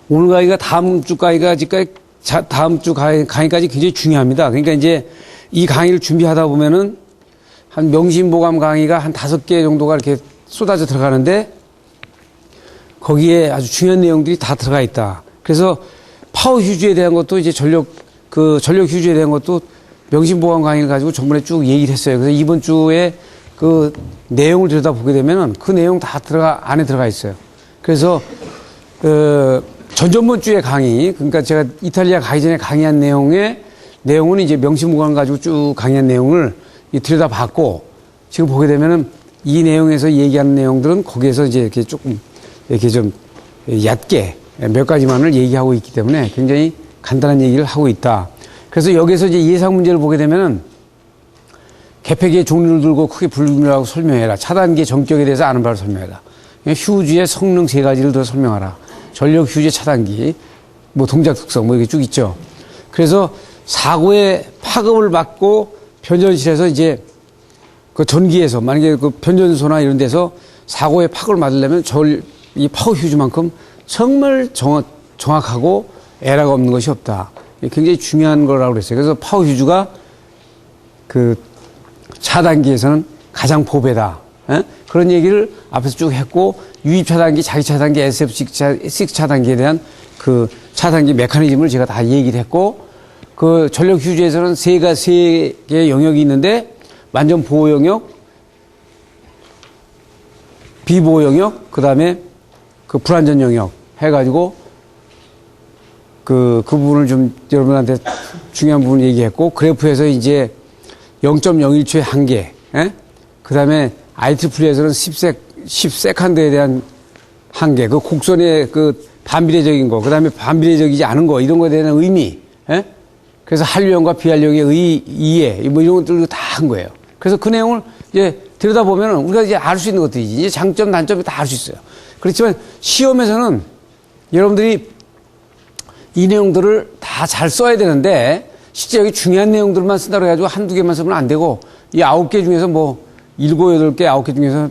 오늘 강의가 다음 주 강의까지까지, 다음 주 강의까지 굉장히 중요합니다. 그러니까 이제 이 강의를 준비하다 보면은 한 명심보감 강의가 한 5개 정도가 이렇게 쏟아져 들어가는데 거기에 아주 중요한 내용들이 다 들어가 있다. 그래서 파워 휴즈에 대한 것도 이제 전력 휴즈에 대한 것도 명심보감 강의를 가지고 전번에 쭉 얘기를 했어요. 그래서 이번 주에 그 내용을 들여다보게 되면은 그 내용 다 안에 들어가 있어요. 그래서, 전전번 주에 강의, 그러니까 제가 이탈리아 가기 전에 강의한 내용은 이제 명심보감 가지고 쭉 강의한 내용을 들여다봤고, 지금 보게 되면은 이 내용에서 얘기하는 내용들은 거기에서 이제 이렇게 조금, 이렇게 좀 얕게 몇 가지만을 얘기하고 있기 때문에 굉장히 간단한 얘기를 하고 있다. 그래서 여기서 이제 예상 문제를 보게 되면은 개폐기의 종류를 들고 크게 분류하고 설명해라. 차단기의 정격에 대해서 아는 바를 설명해라. 휴즈의 성능 3가지를 들어 설명하라. 전력 휴즈의 차단기, 뭐 동작 특성, 뭐 이게 쭉 있죠. 그래서 사고의 파급을 받고 변전실에서 이제 그 전기에서 만약에 그 변전소나 이런 데서 사고의 파급을 맞으려면 이 파워 휴즈만큼 정말 정확하고 에러가 없는 것이 없다. 굉장히 중요한 거라고 그랬어요. 그래서 파워 휴즈가 그 차단기에서는 가장 보배다. 그런 얘기를 앞에서 쭉 했고, 유입 차단기, 자기 차단기, SF6 차단기에 대한 그 차단기 메커니즘을 제가 다 얘기를 했고, 그 전력 휴즈에서는 3개의 영역이 있는데, 완전 보호 영역, 비보호 영역, 그 다음에 그 불안전 영역 해가지고, 그 부분을 좀 여러분한테 중요한 부분 얘기했고, 그래프에서 이제 0.01초의 한계, 그 다음에 IEE에서는 10세컨드에 대한 한계, 그 곡선의 그 반비례적인 거, 그 다음에 반비례적이지 않은 거, 이런 거에 대한 의미, 그래서 한류형과 비한류형의 이해, 뭐 이런 것들도 다 한 거예요. 그래서 그 내용을 이제 들여다보면 우리가 이제 알 수 있는 것들이지, 이제 장점, 단점이 다 알 수 있어요. 그렇지만 시험에서는 여러분들이 이 내용들을 다 잘 써야 되는데, 실제 여기 중요한 내용들만 쓴다고 해가지고 한두 개만 쓰면 안 되고, 이 9개 중에서 뭐, 7, 8개, 9개 중에서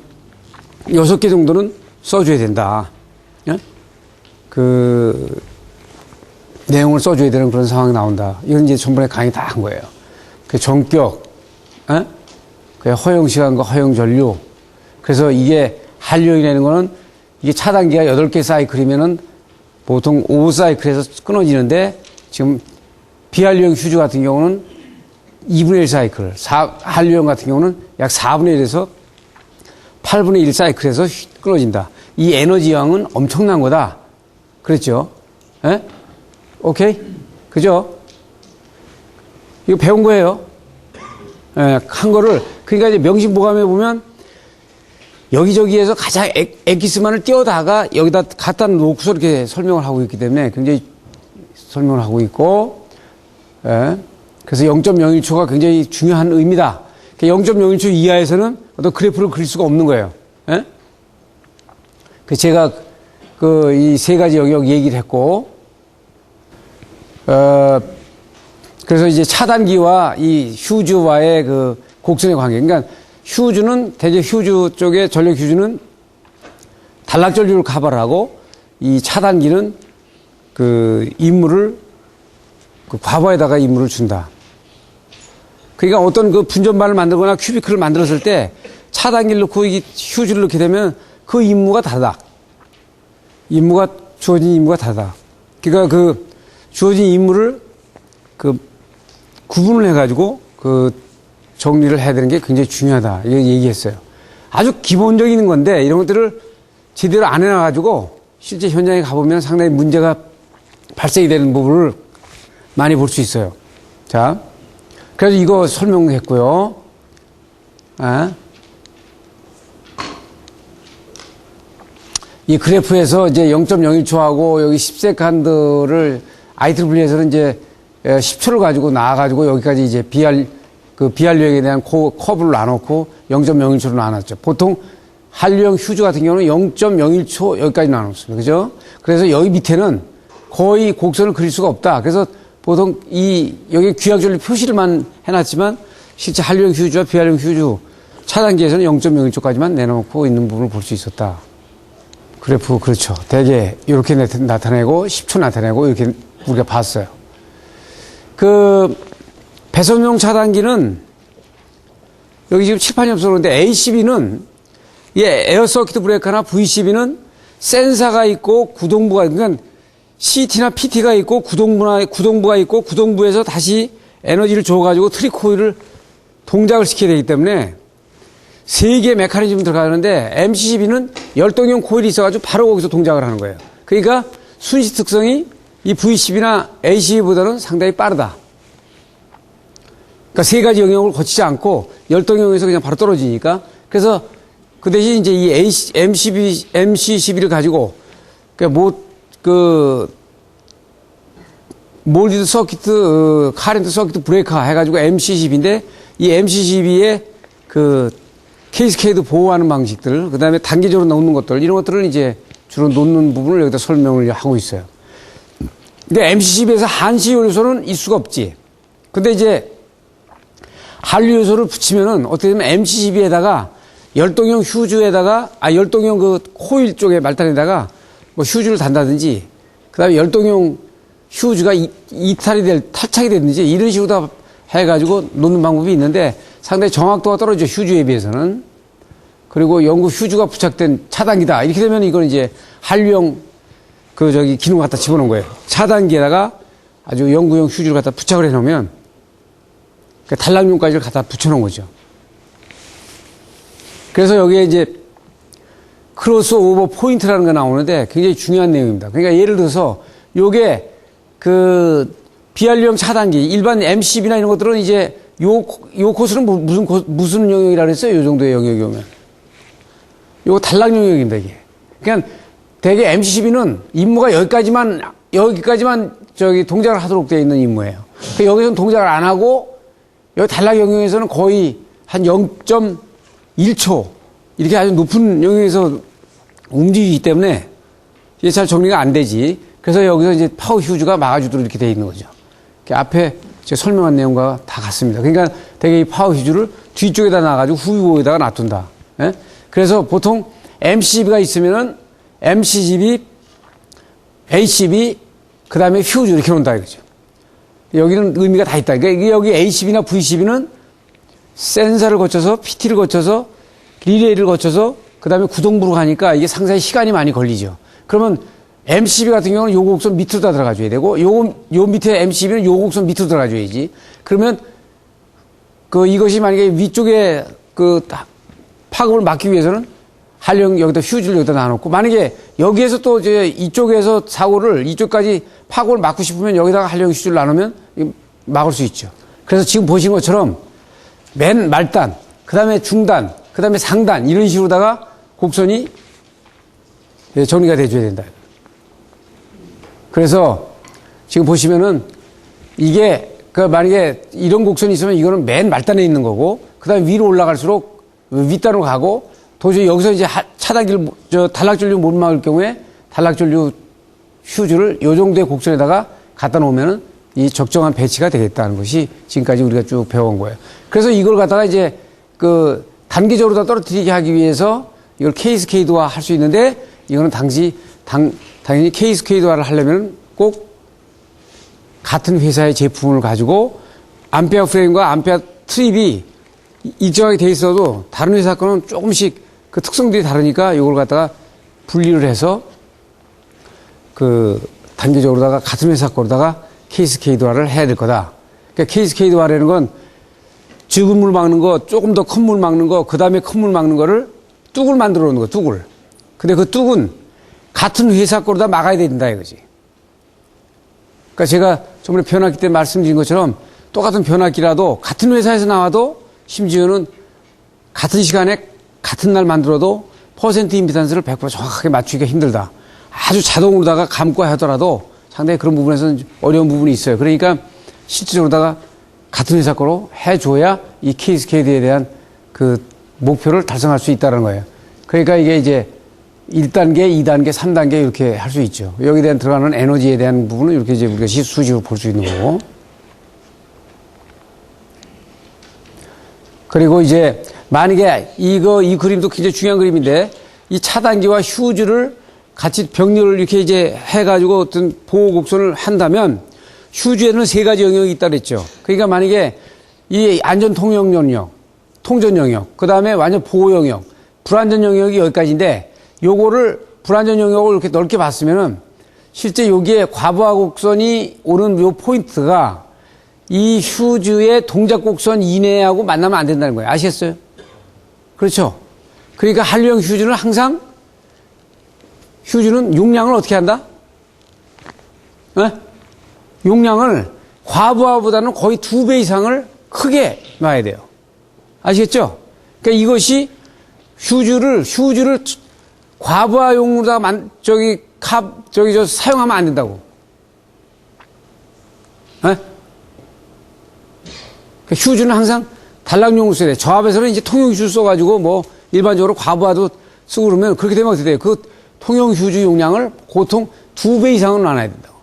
6개 정도는 써줘야 된다. 그, 내용을 써줘야 되는 그런 상황이 나온다. 이건 이제 전번에 강의 다 한 거예요. 그 전격, 그 허용 시간과 허용 전류. 그래서 이게 한류형이라는 거는 이게 차단기가 8개 사이클이면은 보통 5사이클에서 끊어지는데, 지금 비한류형 휴즈 같은 경우는 2분의 1 사이클, 한류형 같은 경우는 약 4분의 1에서 8분의 1 사이클에서 끊어진다. 이 에너지 양은 엄청난 거다. 그랬죠? 오케이? 그죠? 이거 배운 거예요. 한 거를, 그러니까 이제 명심보감에 보면 여기저기에서 가장 엑기스만을 띄워다가 여기다 갖다 놓고서 이렇게 설명을 하고 있기 때문에 굉장히 설명을 하고 있고, 그래서 0.01초가 굉장히 중요한 의미다. 0.01초 이하에서는 어떤 그래프를 그릴 수가 없는 거예요. 그 제가 이 3가지 영역 얘기를 했고, 그래서 이제 차단기와 이 휴즈와의 그 곡선의 관계. 그러니까 휴즈는, 대개 휴즈 쪽에 전력 휴즈는 단락전류를 커버를 하고, 이 차단기는 그 임무를, 그 과부하에다가 임무를 준다. 그러니까 어떤 그 분전반을 만들거나 큐비클을 만들었을 때 차단기를 넣고 이 휴즈를 넣게 되면 그 임무가 다르다. 주어진 임무가 다르다. 그러니까 그 주어진 임무를 그 구분을 해가지고 그 정리를 해야 되는 게 굉장히 중요하다. 이거 얘기했어요. 아주 기본적인 건데 이런 것들을 제대로 안 해놔가지고 실제 현장에 가보면 상당히 문제가 발생이 되는 부분을 많이 볼 수 있어요. 자, 그래서 이거 설명했고요. 이 그래프에서 이제 0.01초하고 여기 10세컨드를 IEE에서는 이제 10초를 가지고 나와가지고 여기까지 이제 비한류형에 대한 커브를 나눴고 0.01초로 나눴죠. 보통 한류형 휴즈 같은 경우는 0.01초 여기까지 나눴습니다. 그죠? 그래서 여기 밑에는 거의 곡선을 그릴 수가 없다. 그래서 보통 여기 귀약전류 표시를만 해놨지만 실제 한류형 휴즈와 비한류형 휴즈 차단기에서는 0.01초까지만 내놓고 있는 부분을 볼 수 있었다. 그래프, 그렇죠. 대개 이렇게 나타내고 10초 나타내고 이렇게 우리가 봤어요. 그 배선용 차단기는 여기 지금 칠판이 없어 그런데 A12는 에어 서킷 브레이커나 V12는 센서가 있고 구동부가, 그러니까 CT나 PT가 있고 구동부가 있고 구동부에서 다시 에너지를 줘가지고 트리코일을 동작을 시켜야 되기 때문에 세 개의 메커니즘이 들어가는데 MC12는 열동형 코일이 있어가지고 바로 거기서 동작을 하는 거예요. 그러니까 순시 특성이 이 V12나 A12보다는 상당히 빠르다. 그러니까 세 가지 영역을 거치지 않고 열동형에서 그냥 바로 떨어지니까. 그래서 그 대신 이제 이 MC12를 가지고 몰디드 서킷, 카렌트 서킷 브레이커 해가지고 MC12인데 이 MC12의 그 케이스케이드 보호하는 방식들, 그 다음에 단계적으로 넣는 것들, 이런 것들을 이제 주로 놓는 부분을 여기다 설명을 하고 있어요. 근데 MC12에서 한시 요소는 있을 수가 없지. 근데 이제 한류 요소를 붙이면은 어떻게 되면 MC12에다가 열동형 휴즈에다가, 열동형 그 코일 쪽에 말단에다가 뭐 휴즈를 단다든지, 그 다음에 열동형 휴즈가 탈착이 됐든지 이런 식으로 다 해가지고 놓는 방법이 있는데 상당히 정확도가 떨어지죠. 휴즈에 비해서는. 그리고 영구 휴즈가 부착된 차단기다. 이렇게 되면 이건 이제 한류형 기능 갖다 집어넣은 거예요. 차단기에다가 아주 영구형 휴즈를 갖다 부착을 해놓으면 단락용까지를 갖다 붙여놓은 거죠. 그래서 여기에 이제 크로스 오버 포인트라는 게 나오는데 굉장히 중요한 내용입니다. 그러니까 예를 들어서 요게 비한류형 차단기, 일반 MCB나 이런 것들은 이제 요 코스는 무슨 영역이라 그랬어요? 요 정도의 영역이 오면. 요거 단락 영역입니다, 이게. 그러니까 대개 MCB는 임무가 여기까지만 동작을 하도록 되어 있는 임무예요. 그러니까 여기서는 동작을 안 하고 여기 단락 영역에서는 거의 한 0.1초 이렇게 아주 높은 영역에서 움직이기 때문에 이게 잘 정리가 안 되지. 그래서 여기서 이제 파워 휴즈가 막아주도록 이렇게 되어 있는 거죠. 앞에 제가 설명한 내용과 다 같습니다. 그러니까 되게 이 파워 휴즈를 뒤쪽에다 놔가지고 후보에다가 놔둔다. 예? 그래서 보통 MCB가 있으면은 MCB, ACB, 그 다음에 휴즈 이렇게 놓는다 이거죠. 여기는 의미가 다 있다. 그러니까 여기 ACB나 VCB는 센서를 거쳐서 PT를 거쳐서 리레이를 거쳐서 그 다음에 구동부로 가니까 이게 상당히 시간이 많이 걸리죠. 그러면 MCB 같은 경우는 요 곡선 밑으로 다 들어가줘야 되고 요 밑에 MCB는 요 곡선 밑으로 들어가줘야지. 그러면 이것이 만약에 위쪽에 파급을 막기 위해서는 한령 여기다 휴즈를 여기다 놔놓고 만약에 여기에서 또 이제 이쪽에서 사고를 이쪽까지 파급을 막고 싶으면 여기다가 한령 휴즈를 놔놓으면 막을 수 있죠. 그래서 지금 보신 것처럼 맨 말단, 그 다음에 중단, 그 다음에 상단 이런 식으로다가 곡선이 정리가 돼줘야 된다. 그래서 지금 보시면은 이게 만약에 이런 곡선이 있으면 이거는 맨 말단에 있는 거고 그 다음에 위로 올라갈수록 윗단으로 가고 도저히 여기서 이제 단락전류 못 막을 경우에 단락전류 휴즈를 요 정도의 곡선에다가 갖다 놓으면은 이 적정한 배치가 되겠다는 것이 지금까지 우리가 쭉 배워온 거예요. 그래서 이걸 갖다가 이제 단계적으로 다 떨어뜨리게 하기 위해서 이걸 케이스케이드화 할 수 있는데 이거는 당연히 케이스케이드화를 하려면 꼭 같은 회사의 제품을 가지고 암페어 프레임과 암페어 트립이 일정하게 돼 있어도 다른 회사 거는 조금씩 그 특성들이 다르니까 이걸 갖다가 분리를 해서 단계적으로다가 같은 회사 거로다가 케이스케이드화를 해야 될 거다. 그러니까 케이스케이드화라는 건 적은 물 막는 거, 조금 더 큰 물 막는 거, 그 다음에 큰 물 막는 거를 뚝을 만들어 놓는 거, 뚝을. 근데 그 뚝은 같은 회사 거로 다 막아야 된다 이거지. 그러니까 제가 저번에 변압기 때 말씀드린 것처럼 똑같은 변압기라도 같은 회사에서 나와도 심지어는 같은 시간에 같은 날 만들어도 퍼센트 임피던스를 100% 정확하게 맞추기가 힘들다. 아주 자동으로다가 감고 하더라도 상당히 그런 부분에서는 어려운 부분이 있어요. 그러니까 실질적으로다가 같은 회사 거로 해줘야 이 케이스케이드에 대한 목표를 달성할 수 있다는 거예요. 그러니까 이게 이제 1단계, 2단계, 3단계 이렇게 할 수 있죠. 여기에 대한 들어가는 에너지에 대한 부분은 이렇게 이제 우리가 수식으로 볼 수 있는 거고. 그리고 이제 만약에 이 그림도 굉장히 중요한 그림인데 이 차단기와 휴즈를 같이 병렬을 이렇게 이제 해가지고 어떤 보호 곡선을 한다면 휴즈에는 세 가지 영역이 있다 그랬죠. 그러니까 만약에 이 안전 통역 영역, 통전 영역, 그 다음에 완전 보호 영역, 불안전 영역이 여기까지인데 요거를 불안전 영역을 이렇게 넓게 봤으면은 실제 여기에 과부하 곡선이 오는 요 포인트가 이 휴즈의 동작 곡선 이내하고 만나면 안 된다는 거예요. 아시겠어요? 그렇죠? 그러니까 한류형 휴즈는 항상 휴즈는 용량을 어떻게 한다? 네? 용량을 과부하보다는 거의 2배 이상을 크게 놔야 돼요. 아시겠죠? 그러니까 이것이 휴즈를 과부하용으로다가 사용하면 안 된다고. 네? 그러니까 휴즈는 항상 단락용으로 써야 돼. 저압에서는 이제 통용 휴즈 써가지고 뭐 일반적으로 과부하도 쓰고 그러면 그렇게 되면 어떻게 돼요? 그 통용 휴즈 용량을 보통 2배 이상으로 나눠야 된다고.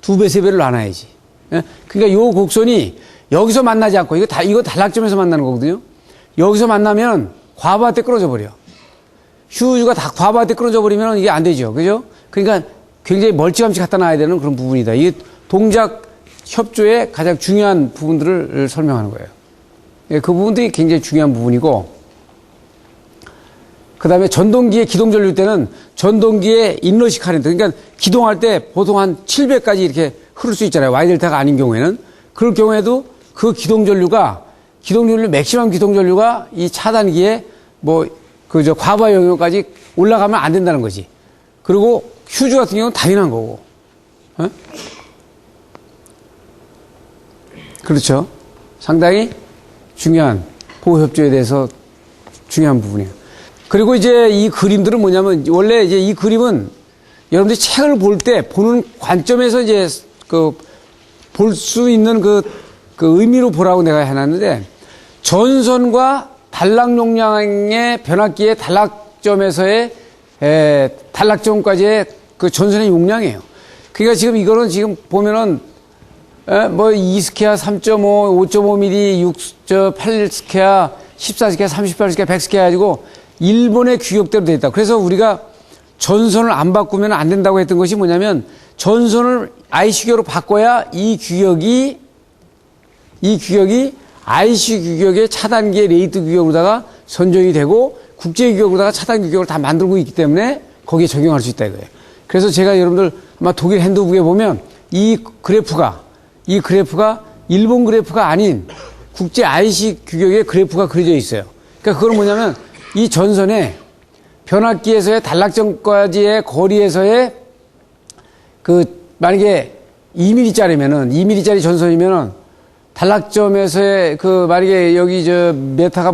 2배, 3배를 나눠야지. 예? 그러니까 요 곡선이 여기서 만나지 않고, 이거 단락점에서 만나는 거거든요. 여기서 만나면 과부하 때 끊어져 버려. 휴즈가 다 과부하 때 끊어져 버리면 이게 안 되죠. 그죠? 그러니까 굉장히 멀찌감치 갖다 놔야 되는 그런 부분이다. 이게 동작 협조의 가장 중요한 부분들을 설명하는 거예요. 예, 그 부분들이 굉장히 중요한 부분이고, 그 다음에 전동기의 기동 전류 때는 전동기의 인러시 카렌트, 그러니까 기동할 때 보통 한 700까지 이렇게 흐를 수 있잖아요. Y델타가 아닌 경우에는. 그럴 경우에도 그 기동 전류가, 맥시멈 기동 전류가 이 차단기에 과부하 영역까지 올라가면 안 된다는 거지. 그리고 휴즈 같은 경우는 당연한 거고. 어? 그렇죠. 상당히 중요한 보호협조에 대해서 중요한 부분이에요. 그리고 이제 이 그림들은 뭐냐면, 원래 이제 이 그림은 여러분들이 책을 볼 때 보는 관점에서 이제 볼 수 있는 그 의미로 보라고 내가 해놨는데, 전선과 단락 용량의 변압기의 단락점에서의 단락점까지의 그 전선의 용량이에요. 그러니까 지금 이거는 지금 보면은 2스퀘어, 3.5, 5.5mm, 6.8스퀘어, 14스퀘어, 38스퀘어, 100스퀘어 가지고 일본의 규격대로 되어 있다. 그래서 우리가 전선을 안 바꾸면 안 된다고 했던 것이 뭐냐면, 전선을 IC 규격으로 바꿔야 이 규격이 IC 규격의 차단기의 레이트 규격으로다가 선정이 되고 국제 규격으로다가 차단 규격을 다 만들고 있기 때문에 거기에 적용할 수 있다 이거예요. 그래서 제가 여러분들 아마 독일 핸드북에 보면 이 그래프가 일본 그래프가 아닌 국제 IC 규격의 그래프가 그려져 있어요. 그러니까 그건 뭐냐면, 이 전선에 변압기에서의 단락점까지의 거리에서의 만약에 2mm짜리 전선이면은 단락점에서의 만약에 여기 메타가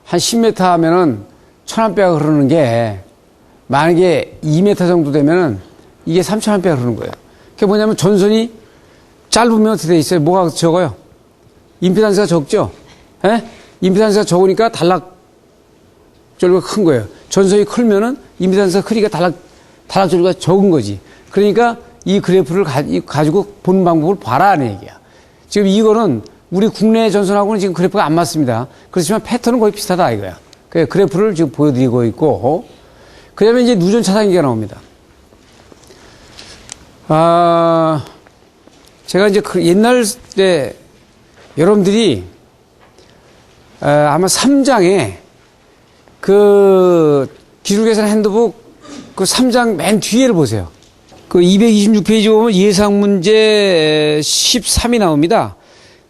한 10m 하면은 1000A가 흐르는 게, 만약에 2m 정도 되면은 이게 3000A가 흐르는 거예요. 그게 뭐냐면, 전선이 짧으면 어떻게 돼 있어요? 뭐가 적어요? 임피던스가 적죠? 예? 임피던스가 적으니까 단락절류가 큰 거예요. 전선이 크면은 임피던스가 크니까 단락절류가 적은 거지. 그러니까 이 그래프를 가지고 보는 방법을 봐라는 얘기야. 지금 이거는 우리 국내 전선하고는 지금 그래프가 안 맞습니다. 그렇지만 패턴은 거의 비슷하다 이거야. 그 그래프를 지금 보여드리고 있고, 그 다음에 이제 누전 차단기가 나옵니다. 제가 이제 옛날 때 여러분들이 아마 3장에 기술계산 핸드북 3장 맨 뒤에를 보세요. 226페이지 보면 예상 문제 13이 나옵니다.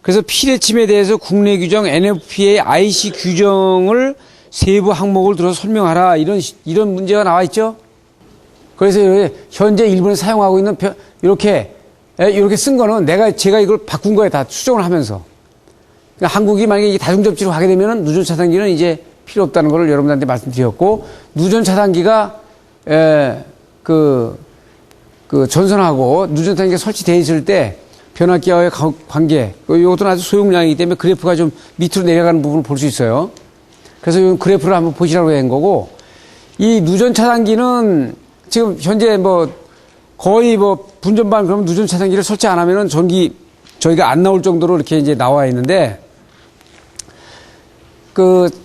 그래서 피뢰침에 대해서 국내 규정 NFPA IC 규정을 세부 항목을 들어 설명하라, 이런 문제가 나와 있죠. 그래서 현재 일본에서 사용하고 있는 이렇게 쓴 거는 제가 이걸 바꾼 거예요. 다 수정을 하면서. 그러니까 한국이 만약에 다중 접지로 가게 되면은 누전 차단기는 이제 필요 없다는 걸 여러분들한테 말씀드렸고, 누전 차단기가 전선하고 누전 차단기가 설치되어 있을 때 변압기와의 관계, 이것도 아주 소용량이기 때문에 그래프가 좀 밑으로 내려가는 부분을 볼 수 있어요. 그래서 이 그래프를 한번 보시라고 한 거고, 이 누전 차단기는 지금 현재 거의 분전반 그러면 누전 차단기를 설치 안 하면은 저희가 안 나올 정도로 이렇게 이제 나와 있는데,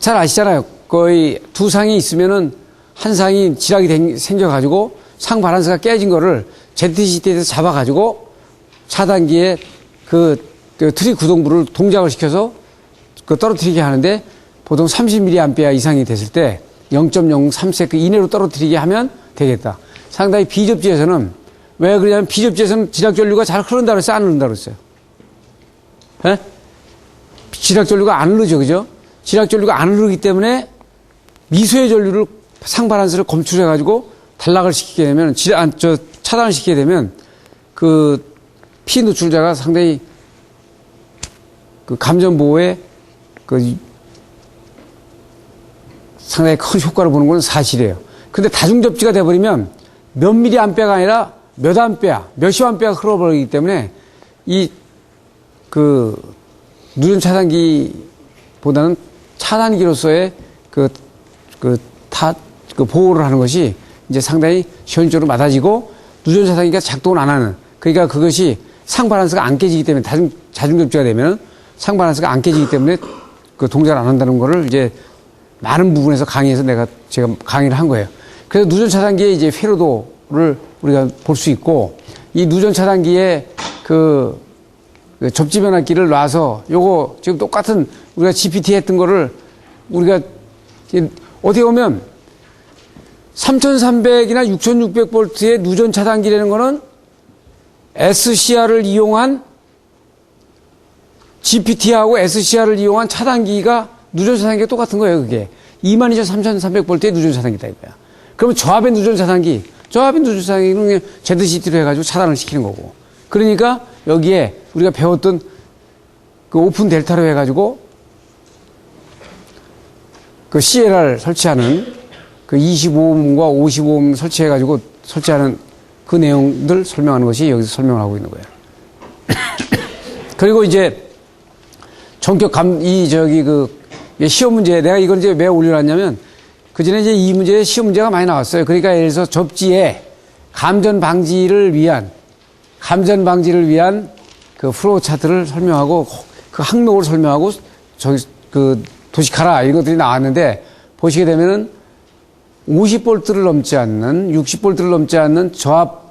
잘 아시잖아요. 거의 두 상이 있으면은 한 상이 지락이 생겨가지고 상바란스가 깨진 거를 ZCT에서 잡아가지고 차단기에 그 트리 구동부를 동작을 시켜서 그 떨어뜨리게 하는데 보통 30mA 이상이 됐을 때 0.03세컨드 이내로 떨어뜨리게 하면 되겠다. 상당히 비접지에서는 왜 그러냐면 비접지에서는 지락전류가 잘 흐른다 그랬어요? 안 흐른다 그랬어요? 예? 지락전류가 안 흐르죠. 그죠? 지락전류가 안 흐르기 때문에 미수의 전류를 상바란스를 검출해가지고 단락을 시키게 되면 차단을 시키게 되면 그 피 누출자가 상당히 그 감전 보호에 그 상당히 큰 효과를 보는 건 사실이에요. 근데 다중 접지가 돼버리면 몇 미리암페어가 아니라 몇 암페어, 몇십 암페어가 흘러버리기 때문에 이 그 누전 차단기보다는 차단기로서의 그 보호를 하는 것이 이제 상당히 현실적으로 맞아지고 누전 차단기가 작동을 안 하는, 그러니까 그것이 상바란스가 안 깨지기 때문에 자중 접지가 되면 상바란스가 안 깨지기 때문에 그 동작을 안 한다는 거를 이제 많은 부분에서 강의해서 제가 강의를 한 거예요. 그래서 누전 차단기의 이제 회로도를 우리가 볼 수 있고, 이 누전 차단기에 그 접지 변압기를 놔서 요거 지금 똑같은 우리가 GPT 했던 거를 우리가 어떻게 보면 3300이나 6600V의 누전 차단기라는 거는 SCR을 이용한 GPT하고 SCR을 이용한 차단기가 누전 차단기가 똑같은 거예요. 그게 22,3300V의 누전 차단기다 이거야. 그러면 저압의 누전 차단기는 그냥 ZCT로 해가지고 차단을 시키는 거고. 그러니까 여기에 우리가 배웠던 그 오픈 델타로 해가지고 그 CLR 설치하는 그 25ohm과 55ohm 설치하는 그 내용들 설명하는 것이 여기서 설명을 하고 있는 거예요. 그리고 이제 시험 문제, 내가 이걸 이제 왜 올려놨냐면, 그 전에 이제 이 문제에 시험 문제가 많이 나왔어요. 그러니까 예를 들어서 접지에 감전 방지를 위한 그 플로우 차트를 설명하고, 그 항목을 설명하고, 그 도시카라 이런 것들이 나왔는데, 보시게 되면은 50V를 넘지 않는, 60V를 넘지 않는 저압,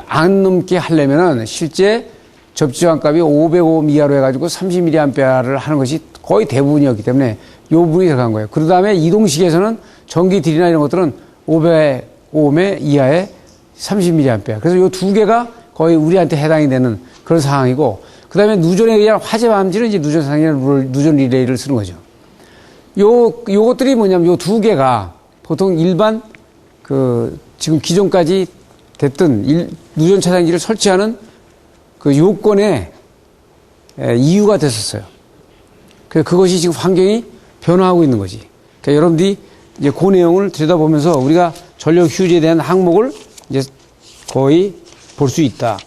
안 넘게 하려면은 실제 접지환값이 500ohm 이하로 해가지고 30mA를 하는 것이 거의 대부분이었기 때문에 요 부분이 들어간 거예요. 그 다음에 이동식에서는 전기 딜이나 이런 것들은 500ohm 이하의 30mA. 그래서 요 두 개가 거의 우리한테 해당이 되는 그런 상황이고, 그 다음에 누전에 의한 화재 방지는 이제 누전 상이나 누전 리레이를 쓰는 거죠. 요것들이 뭐냐면 요 두 개가 보통 일반 지금 기존까지 됐던 누전 차단기를 설치하는 그 요건의 이유가 됐었어요. 그래서 그것이 지금 환경이 변화하고 있는 거지. 그러니까 여러분들이 이제 그 내용을 들여다보면서 우리가 전력 휴지에 대한 항목을 이제 거의 볼 수 있다.